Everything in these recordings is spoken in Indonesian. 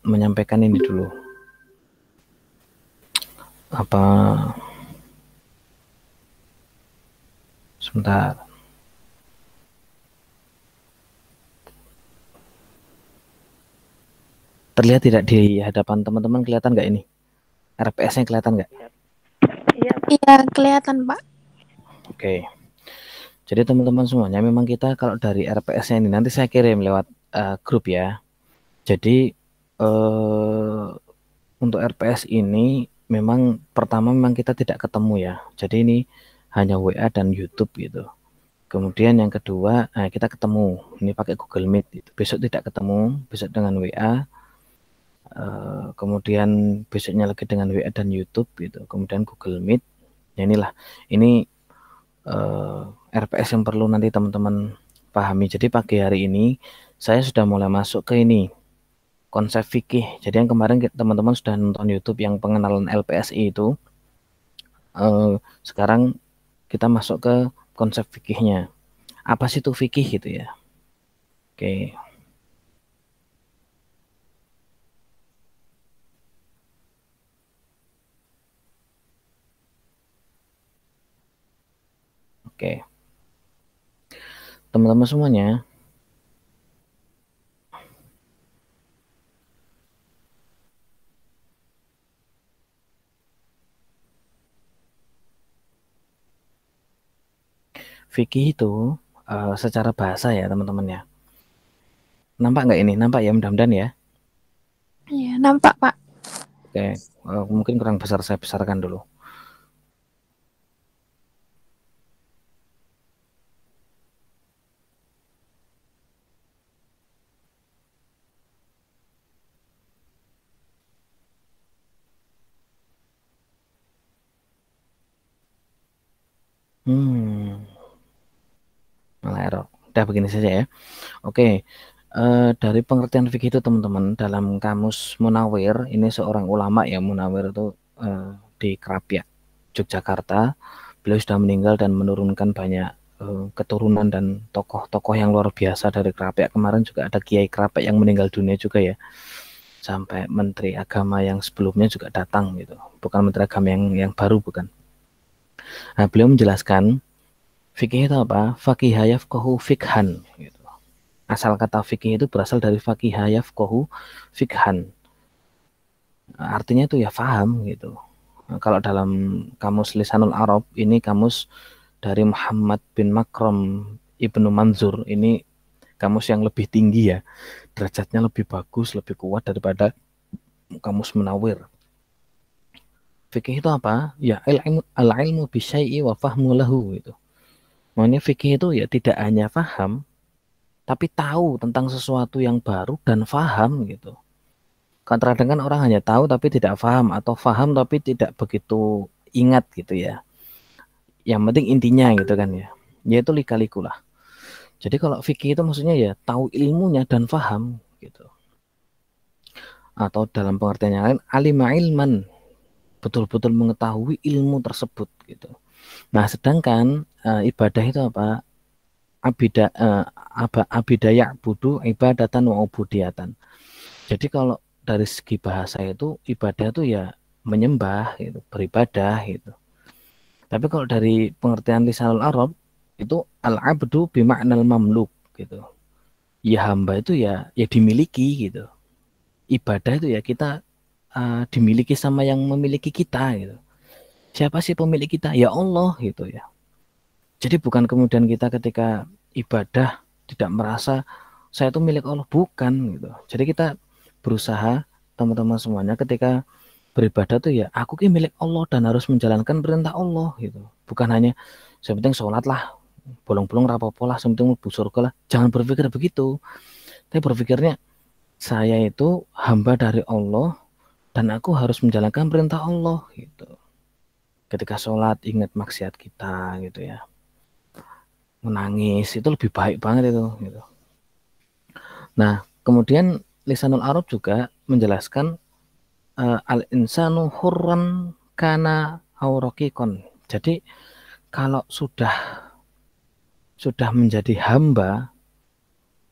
menyampaikan ini dulu. Apa sebentar. Terlihat tidak di hadapan teman-teman, kelihatan nggak ini? RPS-nya kelihatan nggak? Iya, kelihatan, Pak. Oke. Jadi teman-teman semuanya, memang kita kalau dari RPS-nya ini nanti saya kirim lewat grup ya. Jadi untuk RPS ini memang pertama memang kita tidak ketemu ya. Jadi ini hanya WA dan YouTube gitu. Kemudian yang kedua, kita ketemu. Ini pakai Google Meet. Gitu. Besok tidak ketemu, besok dengan WA. Kemudian besoknya lagi dengan WA dan YouTube gitu. Kemudian Google Meet. Ya inilah. Ini RPS yang perlu nanti teman-teman pahami. Jadi pagi hari ini saya sudah mulai masuk ke ini konsep fikih. Jadi yang kemarin teman-teman sudah nonton YouTube yang pengenalan LPSI itu, sekarang kita masuk ke konsep fikihnya. Apa sih itu fikih gitu ya? Oke. Oke. Teman-teman semuanya, fikih itu secara bahasa ya teman-teman ya. Nampak nggak ini? Nampak ya mudah-mudahan ya. Iya, nampak, Pak. Oke, mungkin kurang besar, saya besarkan dulu. Malah error. Udah begini saja ya. Oke, dari pengertian fikih itu teman-teman, dalam kamus Munawir, ini seorang ulama ya, Munawir itu di Krapyak, Yogyakarta. Beliau sudah meninggal dan menurunkan banyak keturunan dan tokoh-tokoh yang luar biasa dari Krapyak. Kemarin juga ada Kiai Krapyak yang meninggal dunia juga ya. Sampai Menteri Agama yang sebelumnya juga datang gitu. Bukan Menteri Agama yang baru, bukan. Nah, beliau menjelaskan fikih itu apa? Faqih yafqahu fikhan gitu. Asal kata fikih itu berasal dari faqih yafqahu fikhan. Artinya itu ya faham gitu. Nah, kalau dalam kamus Lisanul Arab, ini kamus dari Muhammad bin Makram Ibnu Manzur, ini kamus yang lebih tinggi ya, derajatnya lebih bagus, lebih kuat daripada kamus Munawir. Fikih itu apa? Ya al-ilmu bisyai'i wa fahmu lahu gitu. Makanya fikih itu ya tidak hanya paham, tapi tahu tentang sesuatu yang baru dan paham gitu. Kadang-kadang kan orang hanya tahu tapi tidak paham, atau paham tapi tidak begitu ingat gitu ya. Yang penting intinya gitu kan ya. Yaitu lika-liku lah. Jadi kalau fikih itu maksudnya ya tahu ilmunya dan paham gitu. Atau dalam pengertian yang lain, alima ilman, betul-betul mengetahui ilmu tersebut gitu. Nah, sedangkan ibadah itu apa? Abidaya budu ibadatan wa ubudiyatan. Jadi kalau dari segi bahasa itu ibadah itu ya menyembah gitu, beribadah gitu. Tapi kalau dari pengertian lisanul Arab itu al-abdu bima'nal mamluk gitu. Ya hamba itu ya dimiliki gitu. Ibadah itu ya kita dimiliki sama yang memiliki kita gitu. Siapa sih pemilik kita? Ya Allah gitu ya. Jadi bukan kemudian kita ketika ibadah tidak merasa saya itu milik Allah, bukan gitu. Jadi kita berusaha teman-teman semuanya ketika beribadah tuh ya aku ki milik Allah dan harus menjalankan perintah Allah gitu. Bukan hanya sepenting sholat lah, bolong-bolong rapopo lah, sepenting mlebu surga lah. Jangan berpikir begitu. Tapi berpikirnya saya itu hamba dari Allah dan aku harus menjalankan perintah Allah gitu. Ketika sholat ingat maksiat kita gitu ya. Menangis itu lebih baik banget itu gitu. Nah, kemudian Lisanul Arab juga menjelaskan al-insanu hurran kana aurokikon. Jadi kalau sudah menjadi hamba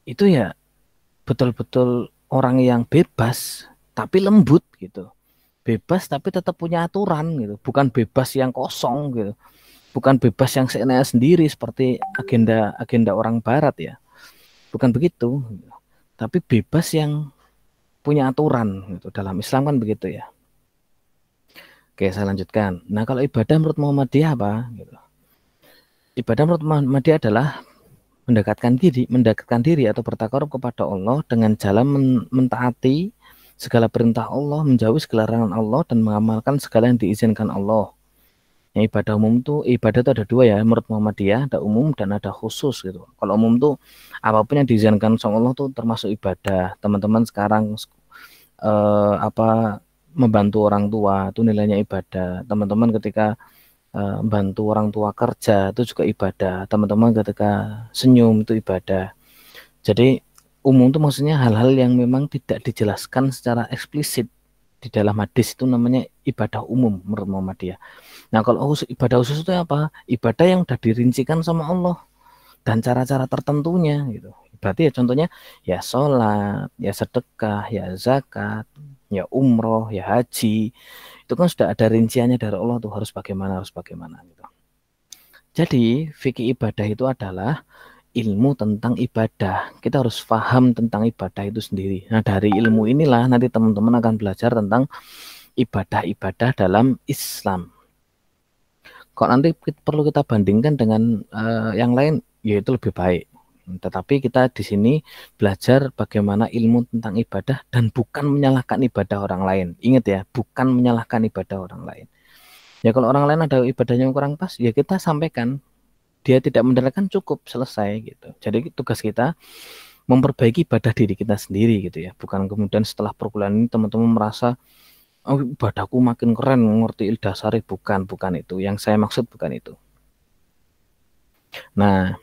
itu ya betul-betul orang yang bebas. tapi lembut gitu. Bebas tapi tetap punya aturan gitu. Bukan bebas yang kosong gitu. Bukan bebas yang seenaknya sendiri seperti agenda orang barat ya. Bukan begitu. Tapi bebas yang punya aturan gitu. Dalam Islam kan begitu ya. Oke, saya lanjutkan. Nah, kalau ibadah menurut Muhammadiyah apa gitu. Ibadah menurut Muhammadiyah adalah mendekatkan diri atau bertakarub kepada Allah dengan jalan mentaati segala perintah Allah, menjauhi segala larangan Allah, dan mengamalkan segala yang diizinkan Allah. Yang ibadah itu ada dua ya, menurut Muhammadiyah, ada umum dan ada khusus gitu. Kalau umum tuh apapun yang diizinkan sama Allah tuh termasuk ibadah. Teman-teman sekarang membantu orang tua itu nilainya ibadah. Teman-teman ketika bantu orang tua kerja itu juga ibadah. Teman-teman ketika senyum itu ibadah. Jadi umum itu maksudnya hal-hal yang memang tidak dijelaskan secara eksplisit di dalam hadis, itu namanya ibadah umum menurut Muhammadiyah. Nah, kalau ibadah khusus itu apa? Ibadah yang sudah dirincikan sama Allah dan cara-cara tertentunya gitu. Berarti ya contohnya ya sholat, ya sedekah, ya zakat, ya umroh, ya haji. Itu kan sudah ada rinciannya dari Allah tuh harus bagaimana gitu. Jadi fikih ibadah itu adalah ilmu tentang ibadah. Kita harus paham tentang ibadah itu sendiri. Nah, dari ilmu inilah nanti teman-teman akan belajar tentang ibadah-ibadah dalam Islam. Kok nanti perlu kita bandingkan dengan yang lain, yaitu lebih baik. Tetapi kita di sini belajar bagaimana ilmu tentang ibadah dan bukan menyalahkan ibadah orang lain. Ingat ya, bukan menyalahkan ibadah orang lain. Ya kalau orang lain ada ibadahnya yang kurang pas, ya kita sampaikan. Dia tidak mendapatkan cukup, selesai gitu. Jadi tugas kita memperbaiki ibadah diri kita sendiri gitu ya. Bukan kemudian setelah perkuliahan ini teman-teman merasa oh, ibadahku makin keren, ngerti dasari, bukan itu. Yang saya maksud bukan itu. Nah,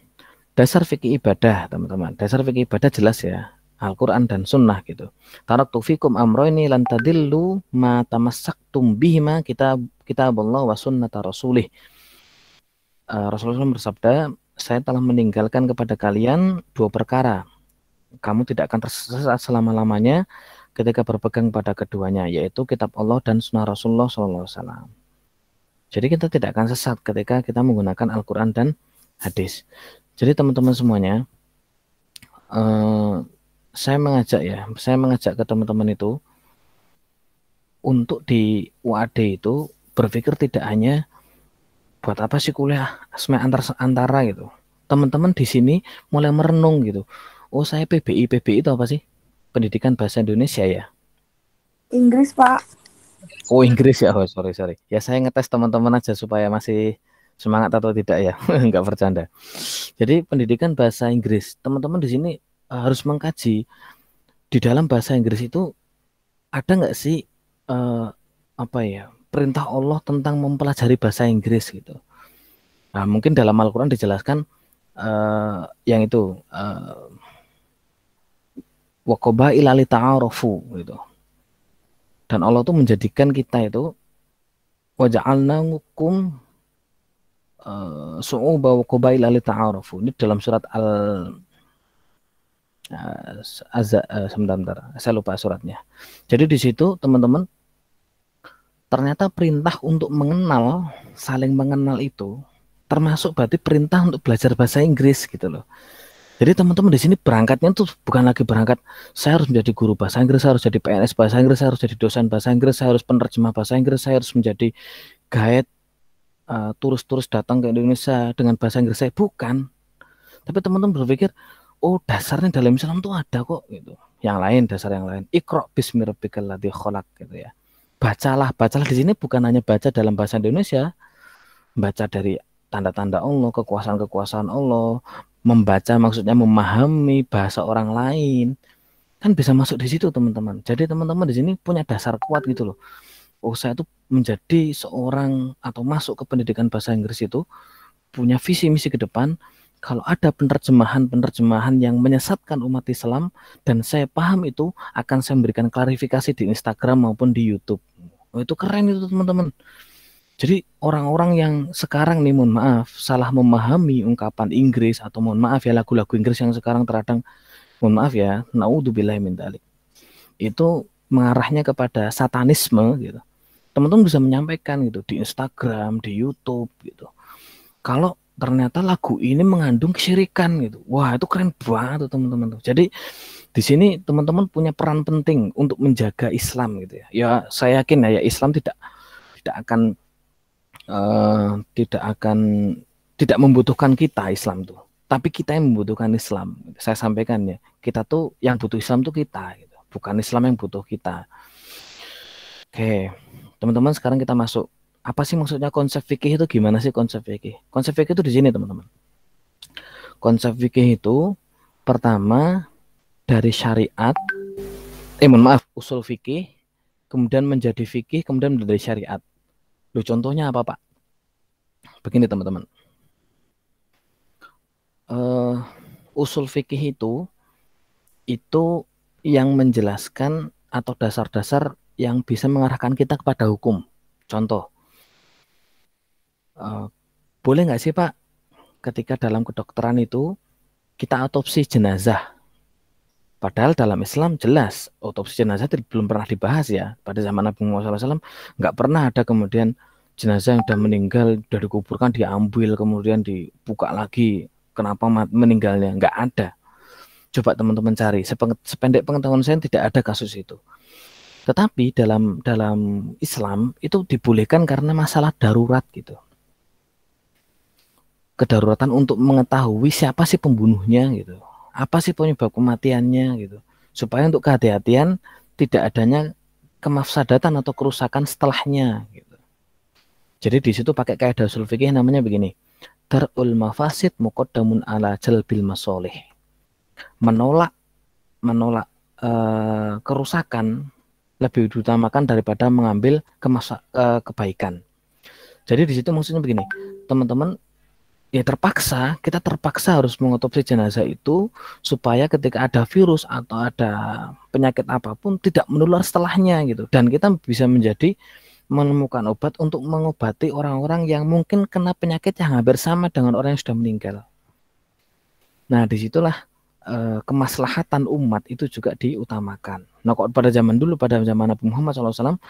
dasar fikih ibadah, teman-teman. Dasar fikih ibadah jelas ya. Al-Quran dan Sunnah gitu. Taraktu fikum amroini lan tadillu ma tamassaktum bihima kitabullah wa sunnata rasulih. Rasulullah bersabda, saya telah meninggalkan kepada kalian dua perkara. Kamu tidak akan tersesat selama-lamanya ketika berpegang pada keduanya, yaitu kitab Allah dan sunnah Rasulullah SAW. Jadi kita tidak akan sesat ketika kita menggunakan Al-Quran dan hadis. Jadi teman-teman semuanya, saya mengajak ke teman-teman itu untuk di UAD itu berpikir tidak hanya buat apa sih kuliah antara gitu. Teman-teman di sini mulai merenung gitu. Oh, saya PBI itu apa sih? Pendidikan Bahasa Indonesia ya? Inggris, Pak. Oh, Inggris ya. Oh, sorry. Ya saya ngetes teman-teman aja supaya masih semangat atau tidak ya. Enggak bercanda. Jadi pendidikan bahasa Inggris. Teman-teman di sini harus mengkaji di dalam bahasa Inggris itu ada nggak sih perintah Allah tentang mempelajari bahasa Inggris gitu. Nah, mungkin dalam Al-Quran dijelaskan yang itu wa qabaila li ta'arufu gitu. Dan Allah tuh menjadikan kita itu wa ja'alnakum su'uba wa qabaila li ta'arufu. Ini dalam surat sebentar, saya lupa suratnya. Jadi di situ teman-teman ternyata perintah untuk saling mengenal itu termasuk berarti perintah untuk belajar bahasa Inggris gitu loh. Jadi teman-teman di sini berangkatnya tuh bukan lagi berangkat saya harus menjadi guru bahasa Inggris, saya harus jadi PNS bahasa Inggris, saya harus jadi dosen bahasa Inggris, saya harus penerjemah bahasa Inggris, saya harus menjadi guide turis-turis datang ke Indonesia dengan bahasa Inggris saya, bukan. Tapi teman-teman berpikir, oh dasarnya dalam Islam tuh ada kok gitu. Yang lain, dasar yang lain. Iqra bismi rabbikal ladzi khalaq gitu ya. Bacalah di sini bukan hanya baca dalam bahasa Indonesia, baca dari tanda-tanda Allah, kekuasaan Allah, membaca maksudnya memahami bahasa orang lain, kan bisa masuk di situ teman-teman. Jadi teman-teman di sini punya dasar kuat gitu loh. Oh, saya tuh menjadi seorang atau masuk ke pendidikan bahasa Inggris itu punya visi misi ke depan. Kalau ada penerjemahan yang menyesatkan umat Islam dan saya paham itu, akan saya memberikan klarifikasi di Instagram maupun di YouTube. Oh, itu keren itu teman-teman. Jadi orang-orang yang sekarang nih, mohon maaf, salah memahami ungkapan Inggris atau mohon maaf ya lagu-lagu Inggris yang sekarang terkadang, mohon maaf ya, naudzubillahi min dzalik, itu mengarahnya kepada satanisme gitu, teman-teman bisa menyampaikan gitu di Instagram, di YouTube gitu. Kalau ternyata lagu ini mengandung kesyirikan gitu, wah itu keren banget tuh teman-teman tuh. Jadi di sini teman-teman punya peran penting untuk menjaga Islam gitu ya. Ya saya yakin ya Islam tidak akan tidak akan tidak membutuhkan kita Islam tuh, tapi kita yang membutuhkan Islam. Saya sampaikan ya, kita tuh yang butuh Islam tuh kita gitu, bukan Islam yang butuh kita. Oke, teman-teman sekarang kita masuk. Apa sih maksudnya konsep fikih itu? Gimana sih konsep fikih? Konsep fikih itu di sini teman-teman. Konsep fikih itu pertama dari syariat, mohon maaf, usul fikih, kemudian menjadi fikih, kemudian menjadi syariat. Loh, contohnya apa Pak? Begini teman-teman. Usul fikih itu yang menjelaskan atau dasar-dasar yang bisa mengarahkan kita kepada hukum. Contoh, boleh nggak sih Pak, ketika dalam kedokteran itu kita otopsi jenazah? Padahal dalam Islam jelas otopsi jenazah belum pernah dibahas ya. Pada zaman Nabi Muhammad SAW nggak pernah ada kemudian jenazah yang sudah meninggal, sudah dikuburkan, diambil, kemudian dibuka lagi. Kenapa meninggalnya? Nggak ada. Coba teman-teman cari. Sependek pengetahuan saya tidak ada kasus itu. Tetapi dalam Islam itu dibolehkan karena masalah darurat gitu. Kedaruratan untuk mengetahui siapa sih pembunuhnya gitu. Apa sih penyebab kematiannya gitu. Supaya untuk kehati-hatian tidak adanya kemafsadatan atau kerusakan setelahnya gitu. Jadi di situ pakai kaidah usul fikih namanya begini. Darul mafasid muqaddamun ala jalbil masolih. Menolak kerusakan lebih diutamakan daripada mengambil kebaikan. Jadi di situ maksudnya begini, teman-teman, ya kita terpaksa harus mengotopsi jenazah itu supaya ketika ada virus atau ada penyakit apapun tidak menular setelahnya gitu, dan kita bisa menemukan obat untuk mengobati orang-orang yang mungkin kena penyakit yang hampir sama dengan orang yang sudah meninggal. Nah, disitulah kemaslahatan umat itu juga diutamakan. Nah, kok pada zaman dulu, pada zaman Nabi Muhammad SAW,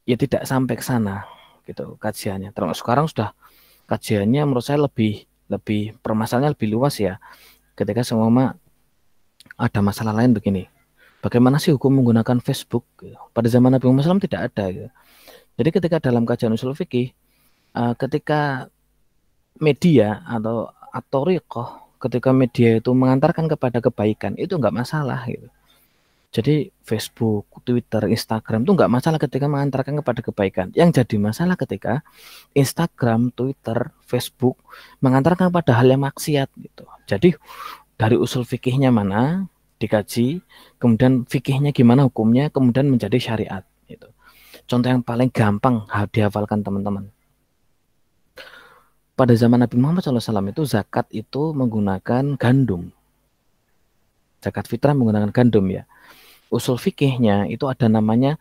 ya tidak sampai ke sana gitu kajiannya. Terus sekarang sudah kajiannya menurut saya lebih permasalahannya lebih luas ya. Ketika semua ada masalah lain begini, bagaimana sih hukum menggunakan Facebook? Pada zaman Nabi Muhammad SAW tidak ada. Gitu. Jadi ketika dalam kajian usul fikih, ketika media atau atorikoh, ketika media itu mengantarkan kepada kebaikan, itu nggak masalah gitu. Jadi Facebook, Twitter, Instagram itu nggak masalah ketika mengantarkan kepada kebaikan. Yang jadi masalah ketika Instagram, Twitter, Facebook mengantarkan kepada hal yang maksiat gitu. Jadi dari usul fikihnya mana dikaji, kemudian fikihnya gimana hukumnya, kemudian menjadi syariat gitu. Contoh yang paling gampang dihafalkan teman-teman. Pada zaman Nabi Muhammad SAW itu zakat itu menggunakan gandum. Zakat fitrah menggunakan gandum ya. Usul fikihnya itu ada namanya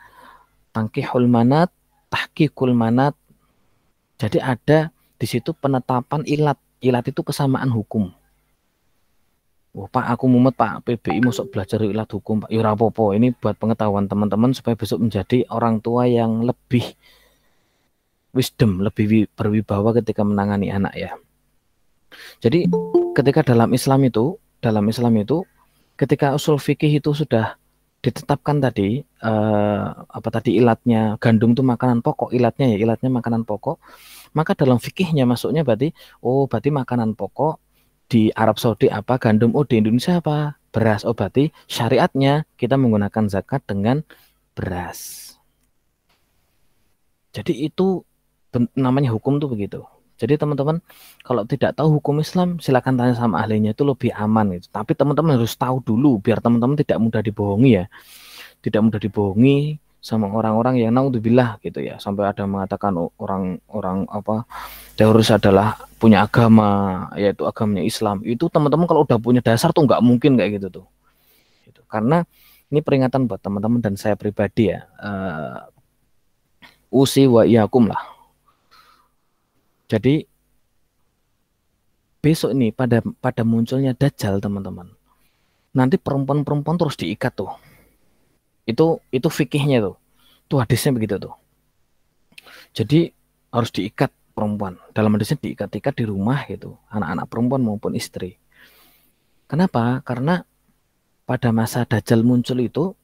tangkihul manat, tahqiqul manat. Jadi ada di situ penetapan ilat. Ilat itu kesamaan hukum. Oh, Pak, aku mumet Pak, PBI masuk belajar ilat hukum Pak. Ya rapopo, ini buat pengetahuan teman-teman supaya besok menjadi orang tua yang lebih wisdom, lebih berwibawa ketika menangani anak ya. Jadi ketika dalam Islam itu ketika usul fikih itu sudah ditetapkan tadi ilatnya, gandum itu makanan pokok, ilatnya makanan pokok, maka dalam fikihnya masuknya berarti makanan pokok di Arab Saudi apa, gandum, di Indonesia apa, beras, berarti syariatnya kita menggunakan zakat dengan beras. Jadi itu namanya hukum tuh begitu. Jadi teman-teman kalau tidak tahu hukum Islam silakan tanya sama ahlinya, itu lebih aman gitu. Tapi teman-teman harus tahu dulu biar teman-teman tidak mudah dibohongi ya. Tidak mudah dibohongi sama orang-orang yang naudzubillah gitu ya. Sampai ada mengatakan orang-orang teroris adalah punya agama, yaitu agamanya Islam. Itu teman-teman kalau udah punya dasar tuh nggak mungkin kayak gitu tuh. Gitu. Karena ini peringatan buat teman-teman dan saya pribadi ya. Usi wa iyakum lah. Jadi besok ini pada munculnya Dajjal teman-teman. Nanti perempuan-perempuan terus diikat tuh. Itu fikihnya tuh. Tuh hadisnya begitu tuh. Jadi harus diikat perempuan. Dalam hadisnya diikat-ikat di rumah gitu, anak-anak perempuan maupun istri. Kenapa? Karena pada masa Dajjal muncul itu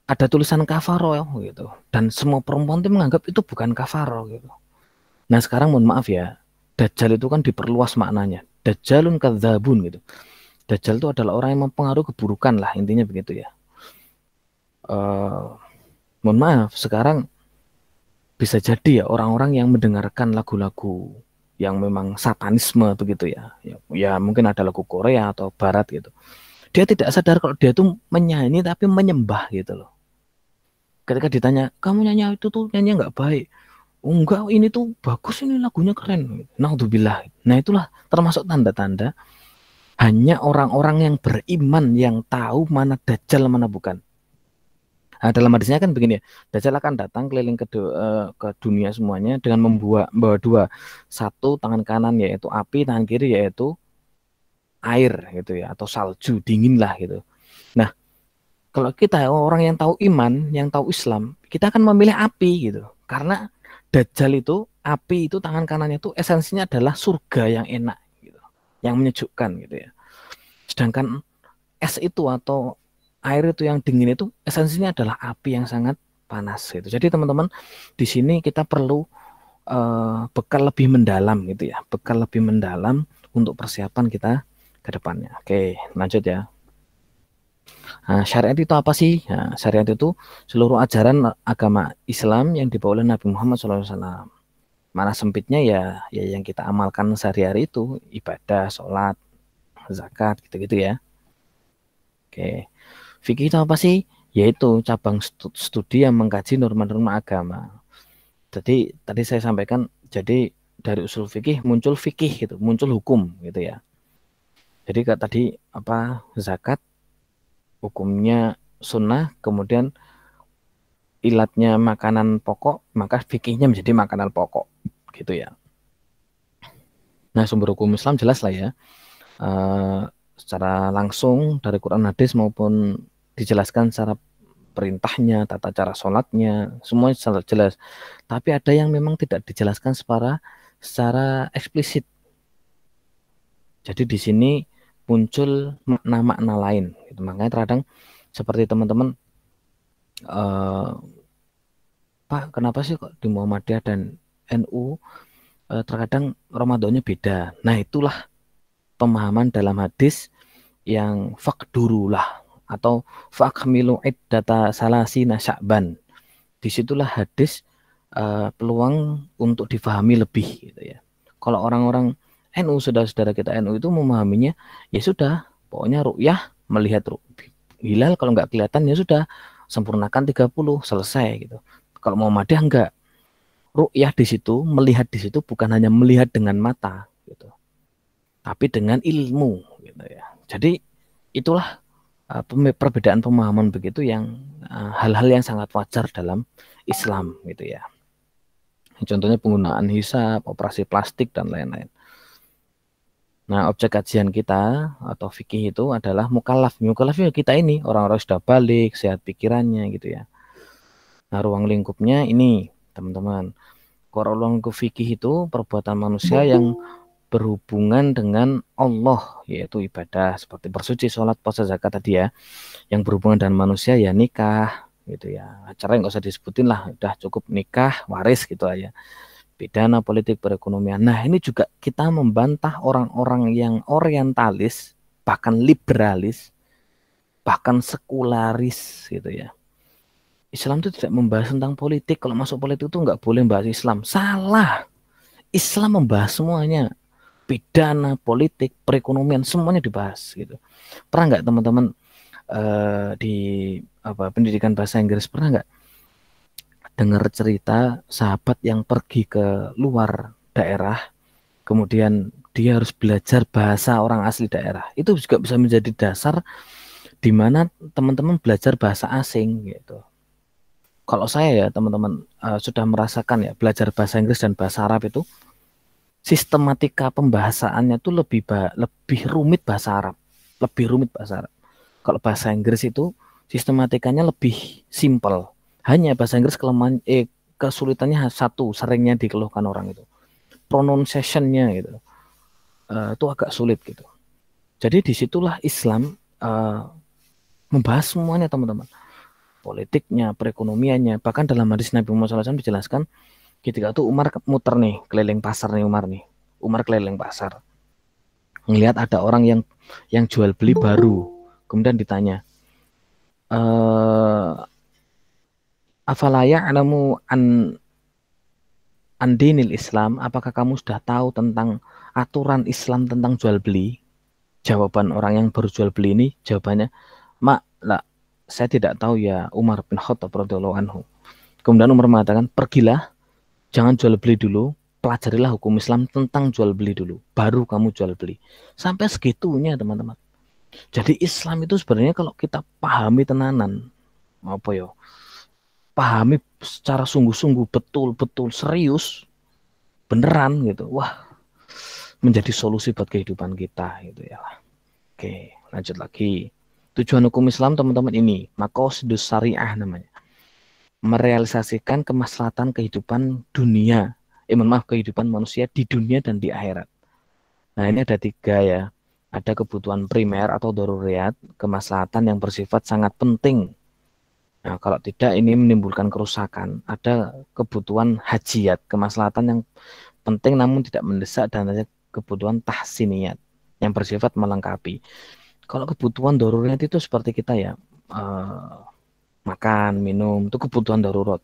ada tulisan kafaro gitu. Dan semua perempuan itu menganggap itu bukan kafaro gitu. Nah sekarang mohon maaf ya, Dajjal itu kan diperluas maknanya. Dajjalun kadzabun gitu. Dajjal itu adalah orang yang mempengaruhi keburukan lah, intinya begitu ya. Mohon maaf, sekarang bisa jadi ya orang-orang yang mendengarkan lagu-lagu yang memang satanisme begitu ya. Ya mungkin ada lagu Korea atau Barat gitu. Dia tidak sadar kalau dia tuh menyanyi tapi menyembah gitu loh. Ketika ditanya, kamu nyanyi itu tuh nyanyi nggak baik. Oh, enggak, ini tuh bagus, ini lagunya keren. Naudzubillah. Nah itulah termasuk tanda-tanda hanya orang-orang yang beriman yang tahu mana dajjal mana bukan. Nah, dalam hadisnya kan begini ya, Dajjal akan datang keliling ke dunia semuanya dengan membawa dua, satu tangan kanan yaitu api, tangan kiri yaitu air gitu ya, atau salju dingin lah gitu. Nah, kalau kita orang yang tahu iman, yang tahu Islam, kita akan memilih api gitu, karena Dajjal itu api itu tangan kanannya itu esensinya adalah surga yang enak gitu, yang menyejukkan gitu ya. Sedangkan es itu atau air itu yang dingin itu esensinya adalah api yang sangat panas gitu. Jadi teman-teman di sini kita perlu bekal lebih mendalam gitu ya, bekal lebih mendalam untuk persiapan kita ke depannya. Oke, lanjut ya. Nah, syariat itu apa sih? Nah, syariat itu seluruh ajaran agama Islam yang dibawa oleh Nabi Muhammad SAW. Mana sempitnya ya, ya yang kita amalkan sehari-hari itu ibadah, sholat, zakat, gitu-gitu ya. Oke, fikih itu apa sih? Yaitu cabang studi yang mengkaji norma-norma agama. Jadi tadi saya sampaikan, jadi dari usul fikih muncul fikih gitu, muncul hukum gitu ya. Jadi kayak tadi apa zakat hukumnya sunnah, kemudian ilatnya makanan pokok, maka fikihnya menjadi makanan pokok gitu ya. Nah sumber hukum Islam jelas lah ya. Secara langsung dari Quran hadis maupun dijelaskan secara perintahnya, tata cara sholatnya, semua jelas. Tapi ada yang memang tidak dijelaskan secara eksplisit. Jadi di sini muncul makna-makna lain. Gitu. Makanya terkadang seperti teman-teman, Pak, kenapa sih kok di Muhammadiyah dan NU terkadang Ramadannya beda? Nah itulah pemahaman dalam hadis yang fakdurulah atau fakmilu iddata salasina sya'ban. Disitulah hadis peluang untuk difahami lebih gitu ya. Kalau orang-orang NU, saudara-saudara kita NU itu memahaminya ya sudah, pokoknya ru'yah melihat hilal, kalau nggak kelihatan ya sudah sempurnakan 30 selesai gitu. Kalau Muhammadiyah enggak, ru'yah di situ, melihat di situ bukan hanya melihat dengan mata gitu, tapi dengan ilmu gitu ya. Jadi itulah perbedaan pemahaman begitu yang hal-hal yang sangat wajar dalam Islam gitu ya. Contohnya penggunaan hisab, operasi plastik dan lain-lain. Nah, objek kajian kita atau fikih itu adalah mukallaf. Mukallaf ya kita ini, orang-orang sudah balik, sehat pikirannya gitu ya. Nah, ruang lingkupnya ini, teman-teman. Kalau ruang lingkup fikih itu perbuatan manusia yang berhubungan dengan Allah, yaitu ibadah seperti bersuci, sholat, puasa, zakat tadi ya. Yang berhubungan dengan manusia ya nikah gitu ya. Acara yang nggak usah disebutin lah, udah cukup nikah, waris gitu aja. Pidana, politik, perekonomian. Nah, ini juga kita membantah orang-orang yang orientalis, bahkan liberalis, bahkan sekularis gitu ya. Islam itu tidak membahas tentang politik. Kalau masuk politik itu nggak boleh membahas Islam. Salah. Islam membahas semuanya. Pidana, politik, perekonomian, semuanya dibahas gitu. Pernah nggak teman-teman di pendidikan bahasa Inggris, pernah nggak dengar cerita sahabat yang pergi ke luar daerah, kemudian dia harus belajar bahasa orang asli daerah? Itu juga bisa menjadi dasar di mana teman-teman belajar bahasa asing gitu. Kalau saya ya teman-teman sudah merasakan ya, belajar bahasa Inggris dan bahasa Arab itu sistematika pembahasaannya tuh lebih rumit bahasa Arab, lebih rumit bahasa Arab. Kalau bahasa Inggris itu sistematikanya lebih simpel. Hanya bahasa Inggris kesulitannya satu, seringnya dikeluhkan orang itu. Pronunciation-nya gitu. Itu agak sulit gitu. Jadi disitulah Islam membahas semuanya teman-teman. Politiknya, perekonomiannya, bahkan dalam hadis Nabi Muhammad SAW dijelaskan ketika itu Umar muter nih, keliling pasar nih Umar nih. Umar keliling pasar. Ngelihat ada orang yang jual beli baru. Kemudian ditanya, afala ya'lamu an dinil Islam, apakah kamu sudah tahu tentang aturan Islam tentang jual beli? Jawaban orang yang baru jual beli ini, jawabannya, mak, lah, saya tidak tahu ya Umar bin Khattab radhiyallahu anhu. Kemudian Umar mengatakan, pergilah, jangan jual beli dulu, pelajarilah hukum Islam tentang jual beli dulu, baru kamu jual beli. Sampai segitunya teman-teman. Jadi Islam itu sebenarnya kalau kita pahami tenanan, apa ya, pahami secara sungguh-sungguh, betul-betul serius, beneran gitu, wah, menjadi solusi buat kehidupan kita gitu ya. Oke, lanjut lagi. Tujuan hukum Islam teman-teman ini, maqasidus syariah namanya. Merealisasikan kemaslahatan kehidupan dunia, kehidupan manusia di dunia dan di akhirat. Nah, ini ada 3 ya. Ada kebutuhan primer atau daruriyat, kemaslahatan yang bersifat sangat penting. Nah, kalau tidak ini menimbulkan kerusakan. Ada kebutuhan hajiyat, kemaslahatan yang penting namun tidak mendesak, dan ada kebutuhan tahsiniyat yang bersifat melengkapi. Kalau kebutuhan daruriyat itu seperti kita ya, makan, minum, itu kebutuhan darurat.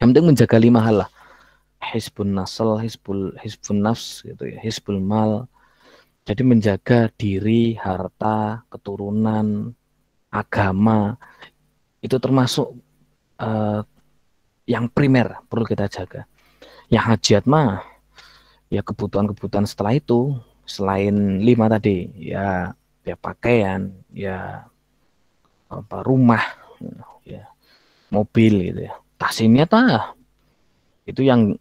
Yang penting menjaga 5 hal lah. Hizbun nasl, hizbun nafs gitu ya, hizbul mal. Jadi menjaga diri, harta, keturunan, agama, itu termasuk yang primer perlu kita jaga. Yang hajat mah ya kebutuhan-kebutuhan setelah itu, selain 5 tadi, ya pakaian, ya apa, rumah, ya mobil gitu ya. Tas ini itu yang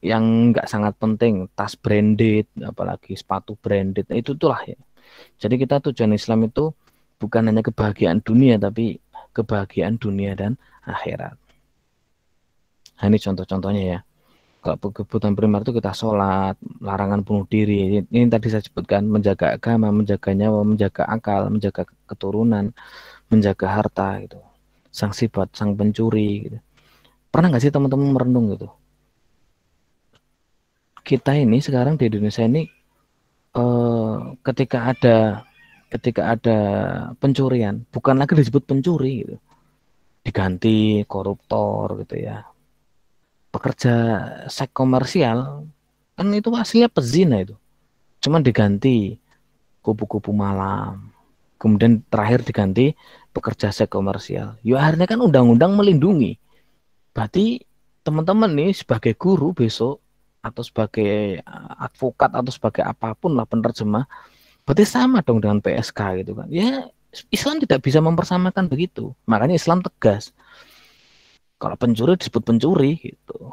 nggak sangat penting, tas branded, apalagi sepatu branded, itu itulah ya. Jadi kita tujuan Islam itu bukan hanya kebahagiaan dunia, tapi kebahagiaan dunia dan akhirat. Nah, ini contoh-contohnya ya. Kalau kebutuhan primer itu kita sholat, larangan bunuh diri. Ini tadi saya sebutkan, menjaga agama, menjaga nyawa, menjaga akal, menjaga keturunan, menjaga harta gitu. Sanksi buat sang pencuri gitu. Pernah nggak sih teman-teman merenung gitu? Kita ini sekarang di Indonesia ini ketika ada pencurian, bukan lagi disebut pencuri gitu, diganti koruptor gitu ya. Pekerja seks komersial kan itu aslinya pezina itu, cuman diganti kupu-kupu malam, kemudian terakhir diganti pekerja seks komersial. Ya akhirnya kan undang-undang melindungi. Berarti teman-teman nih sebagai guru besok, atau sebagai advokat, atau sebagai apapun lah penerjemah, berarti sama dong dengan PSK gitu kan. Ya Islam tidak bisa mempersamakan begitu. Makanya Islam tegas. Kalau pencuri disebut pencuri gitu.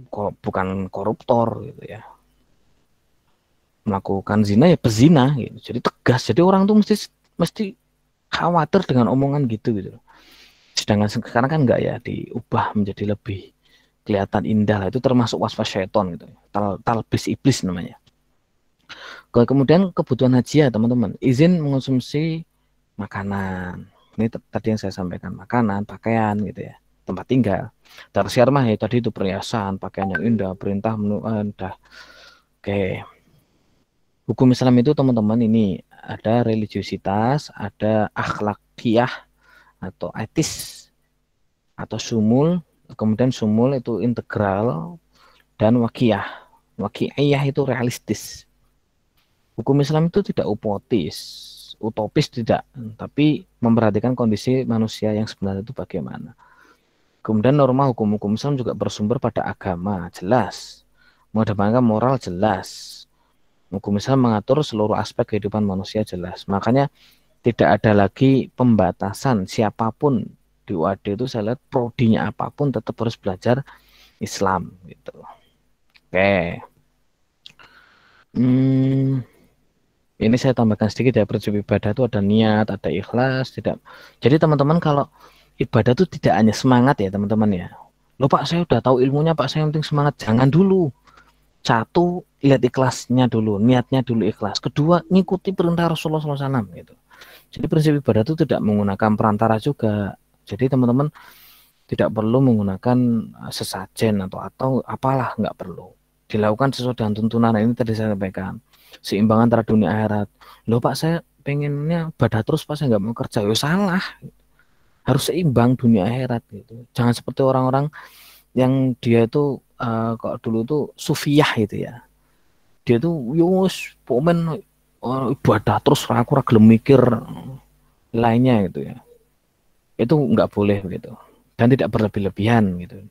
Kalau bukan koruptor gitu ya. Melakukan zina ya pezina gitu. Jadi tegas. Jadi orang tuh mesti khawatir dengan omongan gitu. Sedangkan sekarang kan enggak ya, diubah menjadi lebih kelihatan indah lah. Itu termasuk waswas syaiton gitu. Talbis iblis namanya. Kemudian kebutuhan haji ya teman-teman, izin mengonsumsi makanan. Ini tadi yang saya sampaikan, makanan, pakaian gitu ya, tempat tinggal. Tersiar mah ya tadi itu perhiasan, pakaian yang indah, perintah menu indah. Oke. Hukum Islam itu teman-teman ini ada religiusitas, ada akhlakiyah atau etis, atau sumul. Kemudian sumul itu integral, dan wakiyah. Wakiyah itu realistis. Hukum Islam itu tidak utopis tidak, tapi memperhatikan kondisi manusia yang sebenarnya itu bagaimana. Kemudian norma hukum-hukum Islam juga bersumber pada agama, jelas. Mengedepankan moral, jelas. Hukum Islam mengatur seluruh aspek kehidupan manusia, jelas. Makanya tidak ada lagi pembatasan siapapun di UAD itu, saya lihat prodinya apapun tetap harus belajar Islam gitu. Oke. Ini saya tambahkan sedikit ya, prinsip ibadah itu ada niat, ada ikhlas, tidak. Jadi teman-teman kalau ibadah itu tidak hanya semangat ya teman-teman ya. Loh Pak, saya udah tahu ilmunya Pak, saya yang penting semangat. Jangan dulu. Satu, lihat ikhlasnya dulu, niatnya dulu ikhlas. Kedua, ngikuti perintah Rasulullah SAW gitu. Jadi prinsip ibadah itu tidak menggunakan perantara juga. Jadi teman-teman tidak perlu menggunakan sesajen atau apalah, nggak perlu. Dilakukan sesuai dengan tuntunan ini tadi saya sampaikan. Seimbangan antara dunia akhirat. Loh Pak, saya pengennya ibadah terus Pak, saya nggak mau kerja. Ya salah. Harus seimbang dunia akhirat gitu. Jangan seperti orang-orang yang dia itu kok dulu tuh sufiyah gitu ya. Dia tuh yus pomen ibadah terus aku ora gelem mikir lainnya gitu ya. Itu nggak boleh gitu. Dan tidak berlebih-lebihan gitu.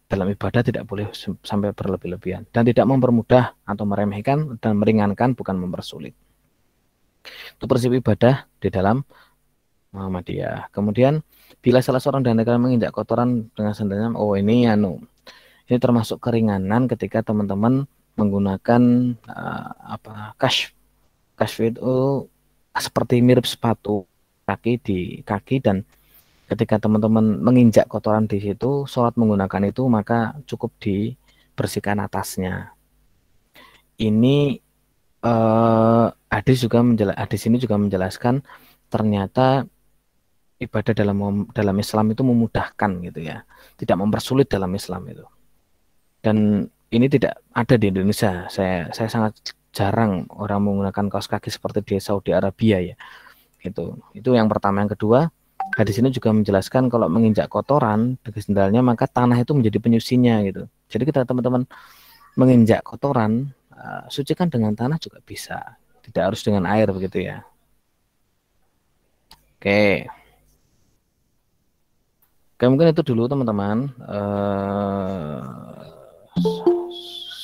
Dalam ibadah tidak boleh sampai berlebih-lebihan dan tidak mempermudah atau meremehkan dan meringankan, bukan mempersulit. Itu prinsip ibadah di dalam Muhammadiyah. Kemudian bila salah seorang dari kalian menginjak kotoran dengan sandalnya, oh ini ini termasuk keringanan ketika teman-teman menggunakan kashf itu seperti mirip sepatu kaki di kaki, dan ketika teman-teman menginjak kotoran di situ, sholat menggunakan itu, maka cukup dibersihkan atasnya. Ini hadis ini juga menjelaskan ternyata ibadah dalam Islam itu memudahkan gitu ya, tidak mempersulit dalam Islam itu. Dan ini tidak ada di Indonesia. Saya sangat jarang orang menggunakan kaos kaki seperti di Saudi Arabia ya. Itu yang pertama. Yang kedua, hadis ini juga menjelaskan kalau menginjak kotoran dengan sendalnya, maka tanah itu menjadi penyucinya gitu. Jadi kita teman-teman menginjak kotoran, sucikan dengan tanah juga bisa. Tidak harus dengan air begitu ya. Oke. Oke, mungkin itu dulu teman-teman.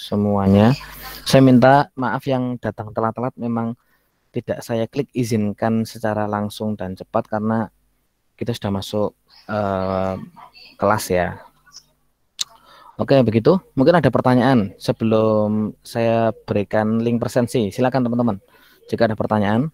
Semuanya. Saya minta maaf yang datang telat-telat, memang tidak saya klik izinkan secara langsung dan cepat karena kita sudah masuk kelas ya. Oke, begitu. Mungkin ada pertanyaan sebelum saya berikan link presensi. Silakan teman-teman. Jika ada pertanyaan.